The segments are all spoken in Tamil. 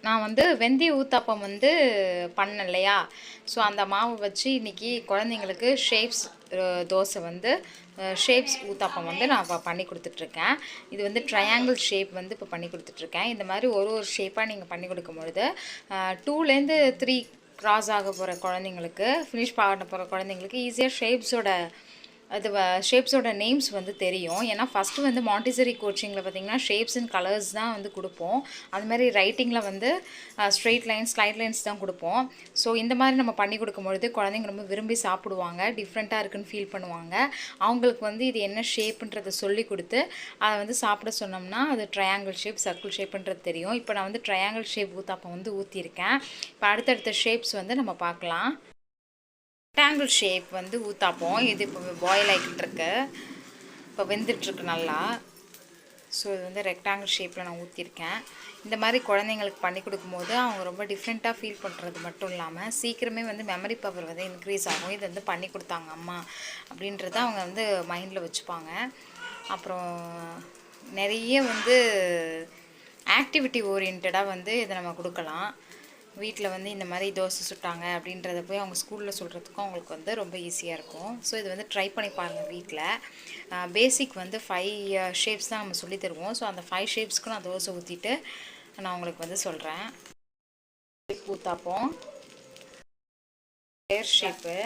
நான் வந்து வெந்தய ஊத்தாப்பம் வந்து பண்ணேன் இல்லையா, ஸோ அந்த மாவு வச்சு இன்றைக்கி குழந்தைங்களுக்கு தோசை வந்து ஷேப்ஸ் ஊத்தாப்பம் வந்து நான் பண்ணி கொடுத்துட்ருக்கேன். இது வந்து ட்ரையாங்கிள் ஷேப் வந்து இப்போ பண்ணி கொடுத்துட்ருக்கேன். இந்த மாதிரி ஒரு ஷேப்பாக நீங்கள் பண்ணி கொடுக்கும் பொழுது 2லேருந்து 3 கிராஸ் ஆக போகிற குழந்தைங்களுக்கு, ஃபினிஷ் பண்ண போகிற குழந்தைங்களுக்கு ஈஸியாக ஷேப்ஸோட நேம்ஸ் வந்து தெரியும். ஏன்னா ஃபஸ்ட்டு வந்து மாண்டிசரி கோச்சிங்கில் பார்த்திங்கன்னா ஷேப்ஸ் அண்ட் கலர்ஸ் தான் வந்து கொடுப்போம். அதுமாதிரி ரைட்டிங்கில் வந்து ஸ்ட்ரெயிட் லைன்ஸ், ஸ்லைட் லைன்ஸ் தான் கொடுப்போம். ஸோ இந்த மாதிரி நம்ம பண்ணி கொடுக்கும்பொழுது குழந்தைங்க ரொம்ப விரும்பி சாப்பிடுவாங்க, டிஃப்ரெண்ட்டாக இருக்குன்னு ஃபீல் பண்ணுவாங்க. அவங்களுக்கு வந்து இது என்ன ஷேப்புன்றதை சொல்லி கொடுத்து அதை வந்து சாப்பிட சொன்னோம்னா அது ட்ரையாங்கிள் ஷேப், சர்க்கிள் ஷேப்புன்றது தெரியும். இப்போ நான் வந்து ட்ரையாங்கிள் ஷேப் ஊத்தாப்பம் வந்து ஊற்றிருக்கேன். இப்போ அடுத்தடுத்த ஷேப்ஸ் வந்து நம்ம பார்க்கலாம். ரெக்டாங்கிள் ஷேப் வந்து ஊத்தாப்போம். இது இப்போ பாயில் ஆகிட்டுருக்கு, இப்போ வெந்துட்டுருக்கு நல்லா. ஸோ இது வந்து ரெக்டாங்கிள் ஷேப்பில் நான் ஊற்றிருக்கேன். இந்த மாதிரி குழந்தைங்களுக்கு பண்ணி கொடுக்கும்போது அவங்க ரொம்ப டிஃப்ரெண்ட்டாக ஃபீல் பண்ணுறது மட்டும் இல்லாமல் சீக்கிரமே வந்து மெமரி பவர் வந்து இன்க்ரீஸ் ஆகும். இது வந்து பண்ணி கொடுத்தாங்க அம்மா அப்படின்றத அவங்க வந்து மைண்டில் வச்சுப்பாங்க. அப்புறம் நிறைய வந்து ஆக்டிவிட்டி ஓரியன்டாக வந்து இதை நம்ம கொடுக்கலாம். வீட்டில் வந்து இந்த மாதிரி தோசை சுட்டாங்க அப்படின்றத போய் அவங்க ஸ்கூலில் சொல்கிறதுக்கும் அவங்களுக்கு வந்து ரொம்ப ஈஸியாக இருக்கும். ஸோ இது வந்து ட்ரை பண்ணி பாருங்கள் வீட்டில். பேசிக் வந்து 5 ஷேப்ஸ் தான் நம்ம சொல்லி தருவோம். ஸோ அந்த 5 ஷேப்ஸ்க்கு நான் தோசை ஊற்றிட்டு நான் உங்களுக்கு வந்து சொல்கிறேன். Uttapam, square shape,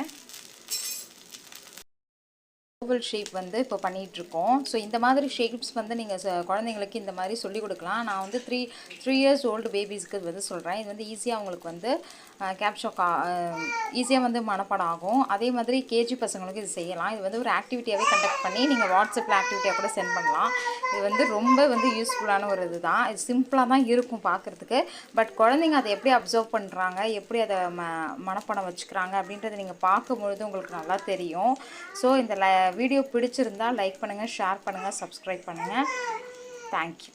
oval shape வந்து இப்போ பண்ணிகிட்ருக்கோம். ஸோ இந்த மாதிரி ஷேப்ஸ் வந்து நீங்கள் குழந்தைங்களுக்கு இந்த மாதிரி சொல்லிக் கொடுக்கலாம். நான் வந்து 3 இயர்ஸ் ஓல்டு பேபிஸ்க்கு வந்து சொல்கிறேன். இது வந்து ஈஸியாக அவங்களுக்கு வந்து ஈஸியாக வந்து மனப்பாடம் ஆகும். அதே மாதிரி கேஜி பசங்களுக்கு இது செய்யலாம். இது வந்து ஒரு ஆக்டிவிட்டியாகவே கண்டக்ட் பண்ணி நீங்கள் வாட்ஸ்அப்பில் ஆக்டிவிட்டியாக கூட சென்ட் பண்ணலாம். இது வந்து ரொம்ப வந்து யூஸ்ஃபுல்லான ஒரு இது தான். இது சிம்பிளாக தான் இருக்கும் பார்க்குறதுக்கு. பட் குழந்தைங்க அதை எப்படி அப்சர்வ் பண்ணுறாங்க, எப்படி அதை மனப்பாடம் வச்சுக்கிறாங்க அப்படின்றத நீங்கள் பார்க்கும்பொழுது உங்களுக்கு நல்லா தெரியும். ஸோ இந்த வீடியோ பிடிச்சிருந்தால் லைக் பண்ணுங்கள், ஷேர் பண்ணுங்கள், சப்ஸ்கிரைப் பண்ணுங்கள். தேங்க்யூ.